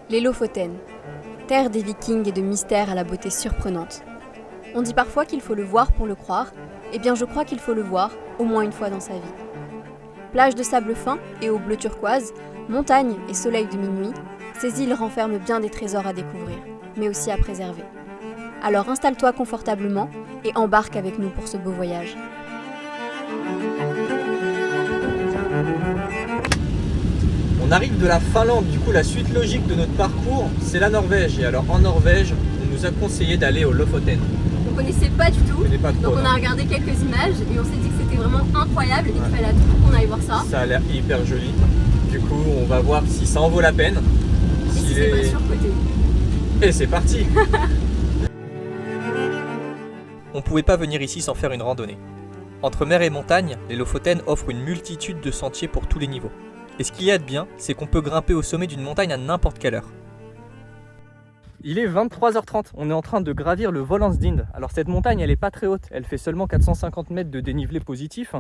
Les Lofoten, terre des Vikings et de mystères à la beauté surprenante. On dit parfois qu'il faut le voir pour le croire, eh bien je crois qu'il faut le voir au moins une fois dans sa vie. Plage de sable fin et eau bleu turquoise, montagne et soleil de minuit, ces îles renferment bien des trésors à découvrir, mais aussi à préserver. Alors installe-toi confortablement et embarque avec nous pour ce beau voyage. On arrive de la Finlande, du coup la suite logique de notre parcours, c'est la Norvège. Et alors en Norvège, on nous a conseillé d'aller au Lofoten. On connaissait pas du tout, Pas trop, donc on a regardé quelques images et on s'est dit que c'était vraiment incroyable et qu'il fallait à tout prix qu'on aille voir ça. Ça a l'air hyper joli. Du coup, on va voir si ça en vaut la peine. Et si c'est pas surcoté. Et c'est parti. On pouvait pas venir ici sans faire une randonnée. Entre mer et montagne, les Lofoten offrent une multitude de sentiers pour tous les niveaux. Et ce qu'il y a de bien, c'est qu'on peut grimper au sommet d'une montagne à n'importe quelle heure. Il est 23h30, on est en train de gravir le Vollandsdind. Alors cette montagne, elle n'est pas très haute, elle fait seulement 450 mètres de dénivelé positif.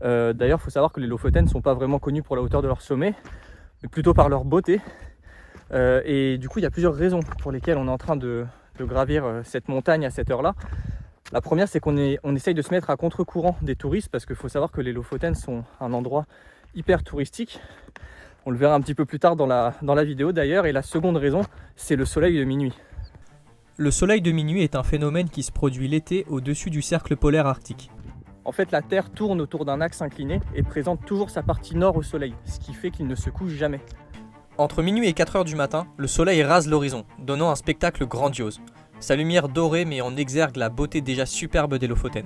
D'ailleurs, il faut savoir que les Lofoten ne sont pas vraiment connus pour la hauteur de leur sommet, mais plutôt par leur beauté. Et du coup, il y a plusieurs raisons pour lesquelles on est en train de gravir cette montagne à cette heure-là. La première, c'est qu'on essaye de se mettre à contre-courant des touristes, parce qu'il faut savoir que les Lofoten sont un endroit hyper touristique. On le verra un petit peu plus tard dans la vidéo d'ailleurs. Et la seconde raison, c'est le soleil de minuit. Le soleil de minuit est un phénomène qui se produit l'été au-dessus du cercle polaire arctique. En fait, la Terre tourne autour d'un axe incliné et présente toujours sa partie nord au soleil, ce qui fait qu'il ne se couche jamais. Entre minuit et 4h du matin, le soleil rase l'horizon, donnant un spectacle grandiose. Sa lumière dorée met en exergue la beauté déjà superbe des Lofoten.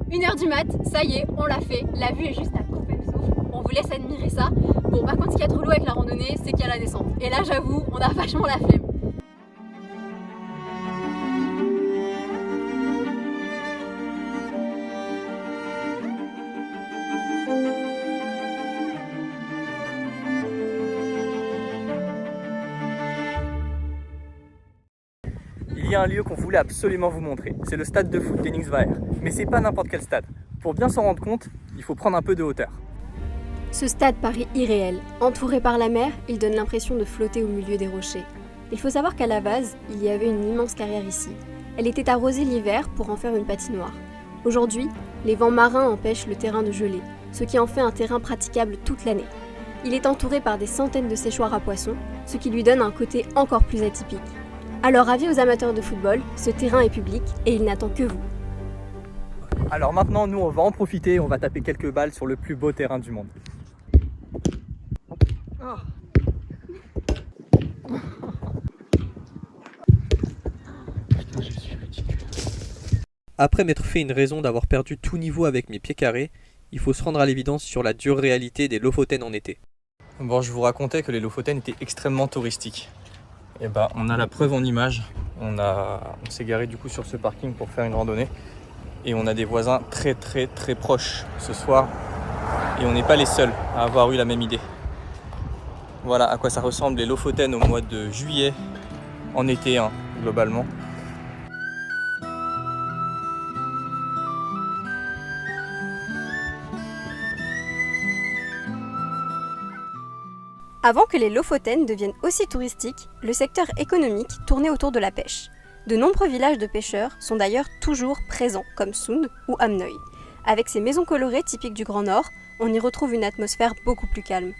1h du mat, ça y est, on l'a fait, la vue est juste à couper le souffle, on vous laisse admirer ça. Bon, par contre, ce qui est trop lourd avec la randonnée, c'est qu'il y a la descente. Et là, j'avoue, on a vachement la flemme. Il y a un lieu qu'on voulait absolument vous montrer, c'est le stade de foot d'Enningsvaer. Mais c'est pas n'importe quel stade. Pour bien s'en rendre compte, il faut prendre un peu de hauteur. Ce stade paraît irréel. Entouré par la mer, il donne l'impression de flotter au milieu des rochers. Il faut savoir qu'à la base, il y avait une immense carrière ici. Elle était arrosée l'hiver pour en faire une patinoire. Aujourd'hui, les vents marins empêchent le terrain de geler, ce qui en fait un terrain praticable toute l'année. Il est entouré par des centaines de séchoirs à poissons, ce qui lui donne un côté encore plus atypique. Alors avis aux amateurs de football, ce terrain est public et il n'attend que vous. Alors maintenant, nous, on va en profiter, on va taper quelques balles sur le plus beau terrain du monde. Oh. Putain, je suis ridicule. Après m'être fait une raison d'avoir perdu tout niveau avec mes pieds carrés, il faut se rendre à l'évidence sur la dure réalité des Lofoten en été. Bon, je vous racontais que les Lofoten étaient extrêmement touristiques. Et bah, on a la preuve en image. On s'est garé du coup sur ce parking pour faire une randonnée. Et on a des voisins très proches ce soir. Et on n'est pas les seuls à avoir eu la même idée. Voilà à quoi ça ressemble les Lofoten au mois de juillet, en été globalement. Avant que les Lofoten deviennent aussi touristiques, le secteur économique tournait autour de la pêche. De nombreux villages de pêcheurs sont d'ailleurs toujours présents, comme Sund ou Hamnøy. Avec ses maisons colorées typiques du Grand Nord, on y retrouve une atmosphère beaucoup plus calme.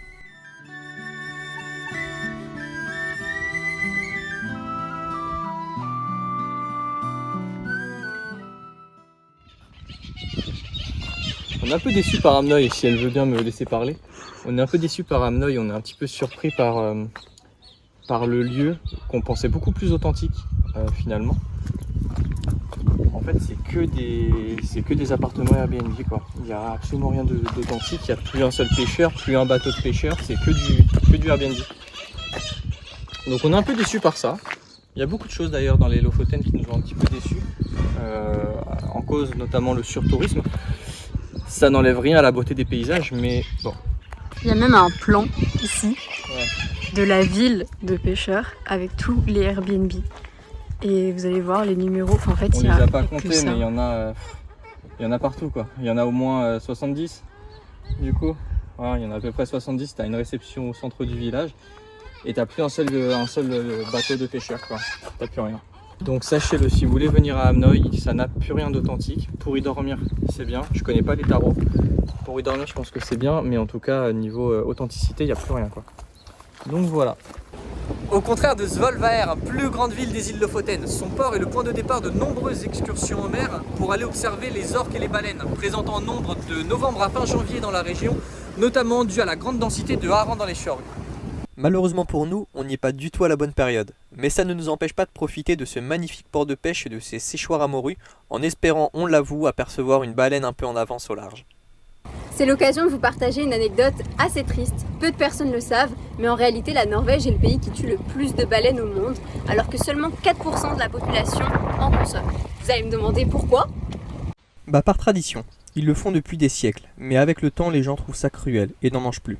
On est un peu déçu par Hamnøy, si elle veut bien me laisser parler. On est un peu déçu par Hamnøy, on est un petit peu surpris par le lieu qu'on pensait beaucoup plus authentique finalement. En fait, c'est que des appartements Airbnb quoi. Il n'y a absolument rien d'authentique, il n'y a plus un seul pêcheur, plus un bateau de pêcheurs, c'est que du Airbnb. Donc on est un peu déçu par ça. Il y a beaucoup de choses d'ailleurs dans les Lofoten qui nous ont un petit peu déçus, en cause notamment le surtourisme. Ça n'enlève rien à la beauté des paysages, mais bon. Il y a même un plan ici de la ville de pêcheurs avec tous les Airbnb. Et vous allez voir les numéros. Enfin, en fait, on les a pas comptés, mais il y en a partout quoi. Il y en a au moins 70 du coup. Voilà, il y en a à peu près 70. Tu as une réception au centre du village. et t'as plus un seul bateau de pêcheurs, quoi. T'as plus rien. Donc sachez-le, si vous voulez venir à Hanoï, ça n'a plus rien d'authentique. Pour y dormir, c'est bien. Je connais pas les tarots. Pour y dormir, je pense que c'est bien, mais en tout cas, niveau authenticité, il n'y a plus rien, quoi. Donc voilà. Au contraire de Svolvær, plus grande ville des îles Lofoten, son port est le point de départ de nombreuses excursions en mer pour aller observer les orques et les baleines, présentes en nombre de novembre à fin janvier dans la région, notamment dû à la grande densité de harengs dans les fjords. Malheureusement pour nous, on n'y est pas du tout à la bonne période, mais ça ne nous empêche pas de profiter de ce magnifique port de pêche et de ses séchoirs à morue, en espérant, on l'avoue, apercevoir une baleine un peu en avance au large. C'est l'occasion de vous partager une anecdote assez triste. Peu de personnes le savent, mais en réalité la Norvège est le pays qui tue le plus de baleines au monde, alors que seulement 4% de la population en consomme. Vous allez me demander pourquoi ? Par tradition, ils le font depuis des siècles, mais avec le temps les gens trouvent ça cruel et n'en mangent plus.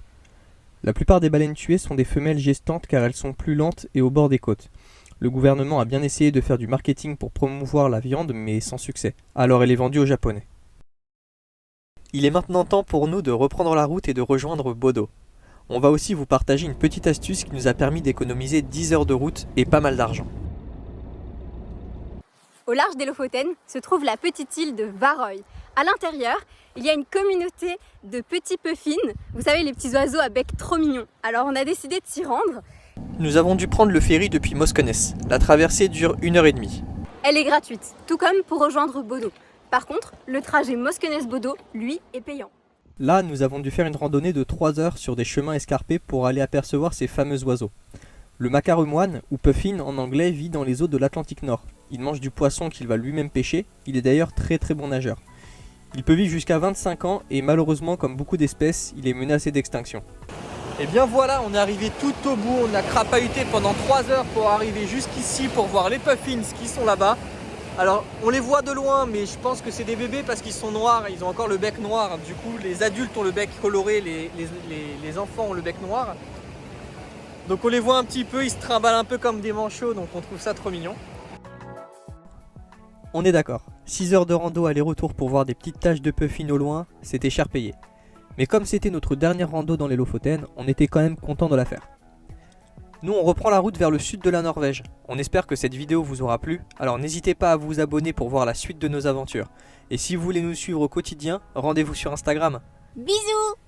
La plupart des baleines tuées sont des femelles gestantes car elles sont plus lentes et au bord des côtes. Le gouvernement a bien essayé de faire du marketing pour promouvoir la viande, mais sans succès. Alors elle est vendue aux Japonais. Il est maintenant temps pour nous de reprendre la route et de rejoindre Bodo. On va aussi vous partager une petite astuce qui nous a permis d'économiser 10 heures de route et pas mal d'argent. Au large des Lofoten se trouve la petite île de Varøy. À l'intérieur, il y a une communauté de petits puffins, vous savez les petits oiseaux à bec trop mignons. Alors on a décidé de s'y rendre. Nous avons dû prendre le ferry depuis Moskenes. La traversée dure 1h30. Elle est gratuite, tout comme pour rejoindre Bodo. Par contre, le trajet Moskenes-Bodo, lui, est payant. Là, nous avons dû faire une randonnée de 3 heures sur des chemins escarpés pour aller apercevoir ces fameux oiseaux. Le macaremoine, ou puffin en anglais, vit dans les eaux de l'Atlantique Nord. Il mange du poisson qu'il va lui-même pêcher. Il est d'ailleurs très bon nageur. Il peut vivre jusqu'à 25 ans et malheureusement, comme beaucoup d'espèces, il est menacé d'extinction. Et bien voilà, on est arrivé tout au bout. On a crapahuté pendant 3 heures pour arriver jusqu'ici pour voir les puffins qui sont là-bas. Alors on les voit de loin, mais je pense que c'est des bébés parce qu'ils sont noirs, ils ont encore le bec noir. Du coup les adultes ont le bec coloré, les enfants ont le bec noir. Donc on les voit un petit peu, ils se trimballent un peu comme des manchots, donc on trouve ça trop mignon. On est d'accord, 6 heures de rando aller-retour pour voir des petites taches de puffins au loin, c'était cher payé. Mais comme c'était notre dernière rando dans les Lofoten, on était quand même content de la faire. Nous on reprend la route vers le sud de la Norvège. On espère que cette vidéo vous aura plu, alors n'hésitez pas à vous abonner pour voir la suite de nos aventures. Et si vous voulez nous suivre au quotidien, rendez-vous sur Instagram. Bisous!